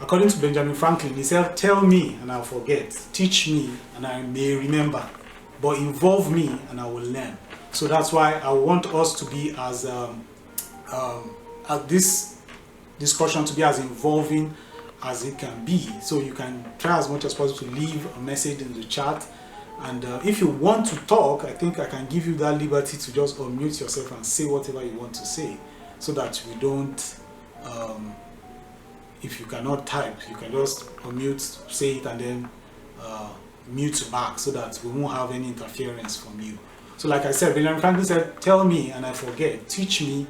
According to Benjamin Franklin, he said, "Tell me and I'll forget. Teach me and I may remember. But involve me and I will learn." So that's why I want us to be as this discussion to be as involving as it can be. So you can try as much as possible to leave a message in the chat. And if you want to talk, I think I can give you that liberty to just unmute yourself and say whatever you want to say, so that we don't, if you cannot type, you can just unmute, say it, and then mute back, so that we won't have any interference from you. So like I said, Benjamin Franklin said, "Tell me and I forget. Teach me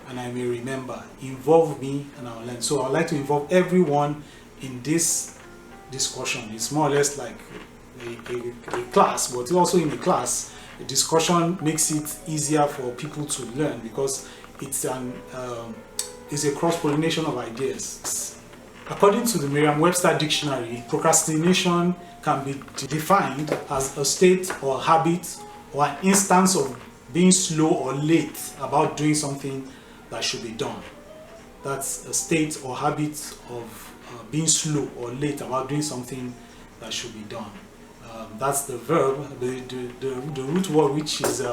and I may remember. Involve me and I'll learn." So I'd like to involve everyone in this discussion. It's more or less like a class, but also in a class, a discussion makes it easier for people to learn, because it's a cross-pollination of ideas. According to the Merriam-Webster dictionary, procrastination can be defined as a state or habit or an instance of being slow or late about doing something that should be done. That's a state or habit of being slow or late about doing something that should be done. That's the verb, the root word, which is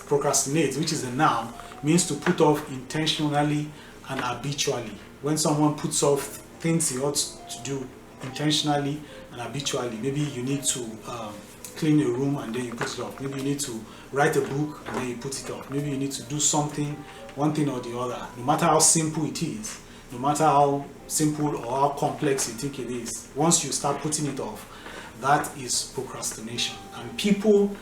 procrastinate, which is a noun, means to put off intentionally and habitually. When someone puts off things he ought to do intentionally and habitually, maybe you need to clean your room and then you put it off. Maybe you need to write a book and then you put it off. Maybe you need to do something, one thing or the other. No matter how simple it is, no matter how simple or how complex you think it is, once you start putting it off, that is procrastination. And people,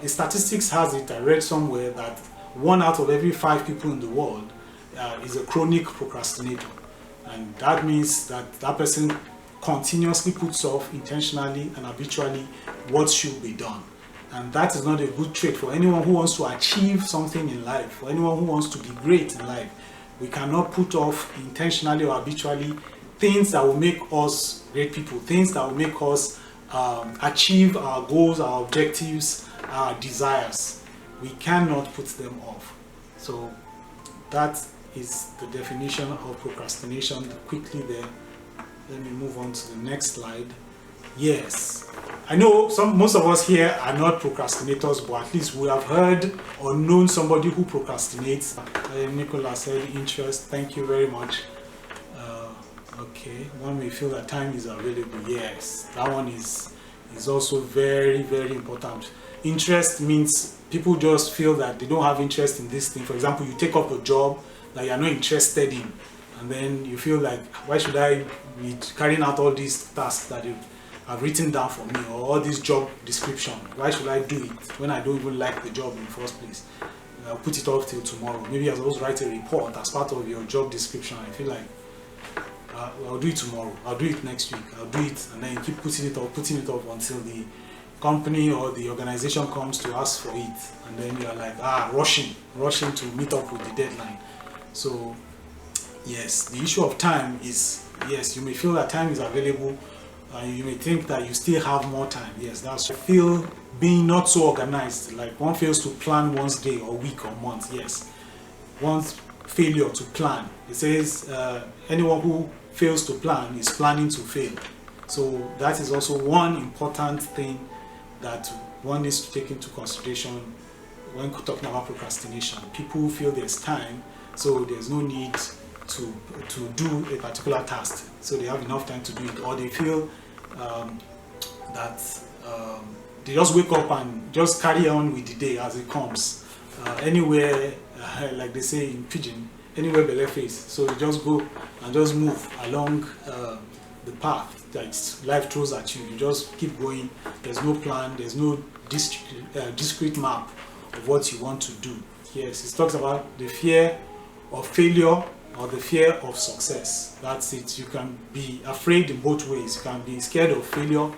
statistics has it, I read somewhere, that 1 out of every 5 people in the world is a chronic procrastinator. And that means that that person continuously puts off intentionally and habitually what should be done. And that is not a good trait for anyone who wants to achieve something in life, for anyone who wants to be great in life. We cannot put off intentionally or habitually things that will make us great people, things that will make us achieve our goals, our objectives, our desires. We cannot put them off. So that is the definition of procrastination. Quickly there, let me move on to the next slide. Yes, I know most of us here are not procrastinators, but at least we have heard or known somebody who procrastinates. Nicola said interest. Thank you very much. Okay, one may feel that time is available. Yes, that one is also very, very important. Interest means people just feel that they don't have interest in this thing. For example, you take up a job that you are not interested in, and then you feel like, why should I be carrying out all these tasks that you have written down for me, or all this job description? Why should I do it when I don't even like the job in the first place? I'll put it off till tomorrow. Maybe I was write a report as part of your job description. I feel like I'll do it tomorrow, I'll do it next week, I'll do it, and then you keep putting it off until the company or the organization comes to ask for it, and then you're like rushing to meet up with the deadline. So yes, the issue of time is, yes, you may feel that time is available, you may think that you still have more time. Yes, that's feel being not so organized, like one fails to plan one's day or week or month. Yes, one's failure to plan. It says anyone who fails to plan is planning to fail. So that is also one important thing that one needs to take into consideration when talking about procrastination. People feel there's time, so there's no need to do a particular task, so they have enough time to do it, or they feel that they just wake up and just carry on with the day as it comes. Anywhere, like they say in Pidgin, anywhere belle face. So you just go and just move along the path that life throws at you. You just keep going. There's no plan. There's no discrete map of what you want to do. Yes, it talks about the fear of failure or the fear of success. That's it. You can be afraid in both ways. You can be scared of failure,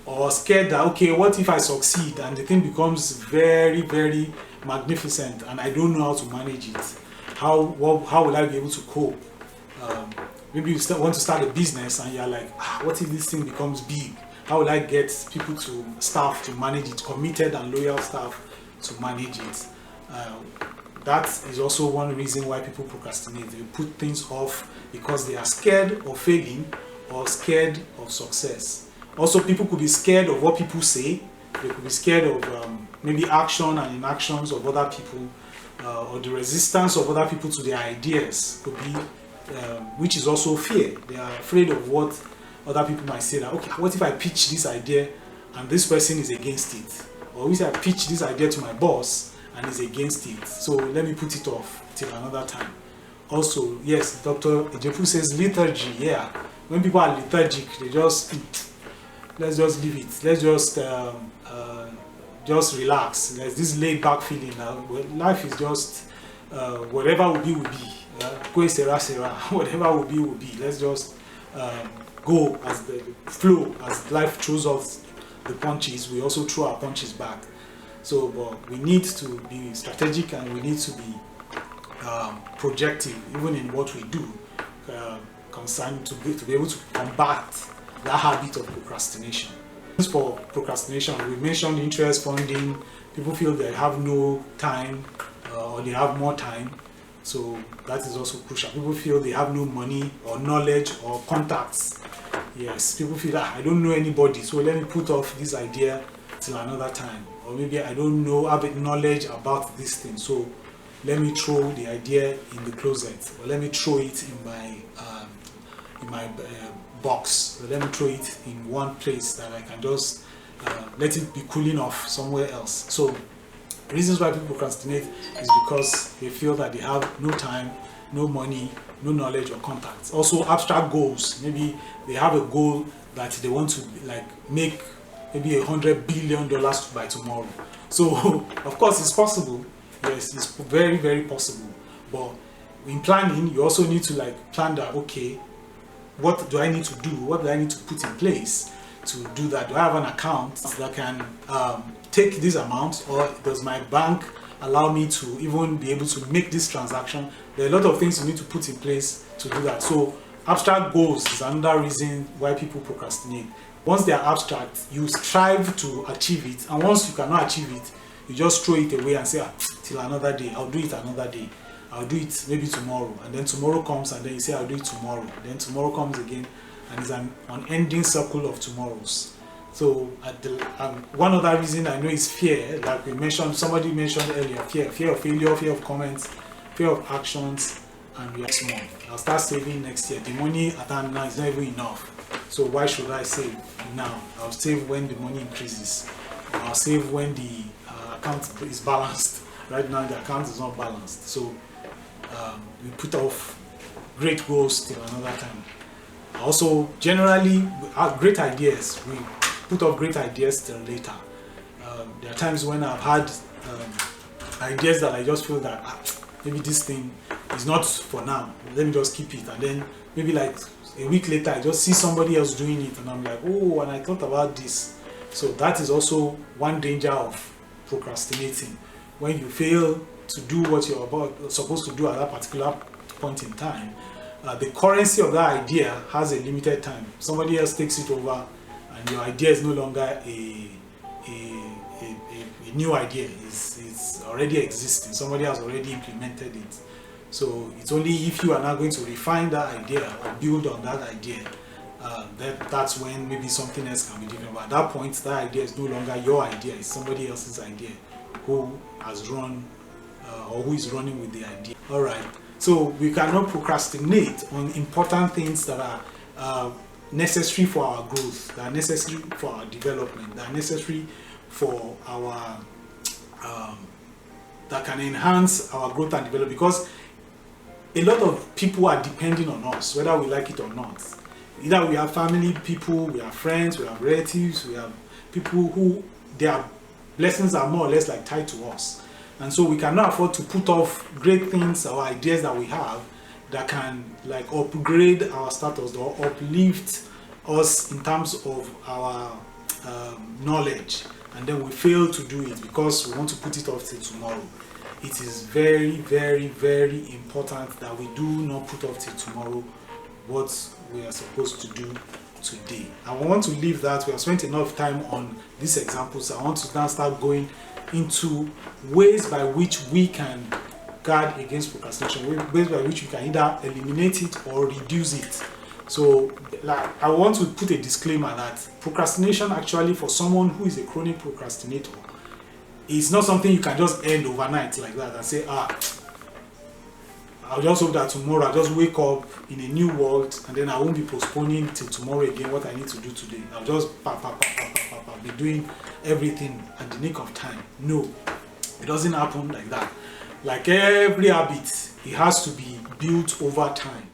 or scared that, okay, what if I succeed and the thing becomes very, very magnificent and I don't know how to manage it? How will I be able to cope? Maybe you want to start a business and you're like, what if this thing becomes big? How will I get staff to manage it, committed and loyal staff to manage it? that is also one reason why people procrastinate. They put things off because they are scared of failing or scared of success. Also, people could be scared of what people say. They could be scared of maybe action and inactions of other people, or the resistance of other people to their ideas could be, which is also fear. They are afraid of what other people might say, that, okay, what if I pitch this idea and this person is against it? Or if I pitch this idea to my boss and is against it, so let me put it off till another time. Also, yes, Dr. Ejefu says liturgy. Yeah, when people are lethargic, they just, let's just leave it. Let's just relax. There's this laid back feeling that life is just whatever will be will be. Whatever will be will be. Let's just go as the flow, as life throws us the punches. We also throw our punches back. So, but we need to be strategic and we need to be projective, even in what we do, concerned to be able to combat that habit of procrastination. For procrastination, we mentioned interest funding. People feel they have no time or they have more time, so that is also crucial. People feel they have no money or knowledge or contacts. Yes, people feel that I don't know anybody, so let me put off this idea till another time. Or maybe I don't know, have knowledge about this thing, so let me throw the idea in the closet, or let me throw it in my box, or let me throw it in one place that I can just let it be cooling off somewhere else. So reasons why people procrastinate is because they feel that they have no time, no money, no knowledge or contacts. Also abstract goals. Maybe they have a goal that they want to make maybe $100 billion by tomorrow. So of course it's possible. Yes, it's very, very possible. But in planning, you also need to plan that, okay, what do I need to do? What do I need to put in place to do that? Do I have an account that can take this amount, or does my bank allow me to even be able to make this transaction? There are a lot of things you need to put in place to do that. So abstract goals is another reason why people procrastinate. Once they are abstract, you strive to achieve it, and once you cannot achieve it, you just throw it away and say, till another day, I'll do it another day. I'll do it maybe tomorrow, and then tomorrow comes, and then you say I'll do it tomorrow, then tomorrow comes again, and it's an unending circle of tomorrows. So one other reason I know is fear, like we mentioned, somebody mentioned earlier, fear of failure, fear of comments, fear of actions, and we are small. I'll start saving next year. The money at hand now is not even enough, so why should I save now? I'll save when the money increases. I'll save when the account is balanced. Right now the account is not balanced, so we put off great goals till another time. Also, generally, great ideas, we put off great ideas till later. There are times when I've had ideas that I just feel that maybe this thing is not for now, let me just keep it, and then maybe a week later I just see somebody else doing it and I'm like, oh, and I thought about this. So that is also one danger of procrastinating. When you fail to do what you're supposed to do at that particular point in time, the currency of that idea has a limited time. Somebody else takes it over and your idea is no longer a new idea. It's already existing. Somebody has already implemented it. So it's only if you are now going to refine that idea or build on that idea, that's when maybe something else can be different. But at that point, that idea is no longer your idea, it's somebody else's idea who has run or who is running with the idea. Alright, so we cannot procrastinate on important things that are necessary for our growth, that are necessary for our development, that are necessary for our that can enhance our growth and development, because a lot of people are depending on us, whether we like it or not. Either we have family people, we have friends, we have relatives, we have people who their blessings are more or less tied to us. And so we cannot afford to put off great things or ideas that we have that can upgrade our status or uplift us in terms of our knowledge, and then we fail to do it because we want to put it off till tomorrow. It is very, very, very important that we do not put off till tomorrow what we are supposed to do today. I want to leave that. We have spent enough time on these examples. I want to now start going into ways by which we can guard against procrastination, ways by which you can either eliminate it or reduce it. So, like, I want to put a disclaimer that procrastination, actually, for someone who is a chronic procrastinator, is not something you can just end overnight like that and say, I'll just hope that tomorrow I'll just wake up in a new world and then I won't be postponing till tomorrow again what I need to do today. I'll just be doing everything at the nick of time. No, it doesn't happen like that. Like every habit, it has to be built over time.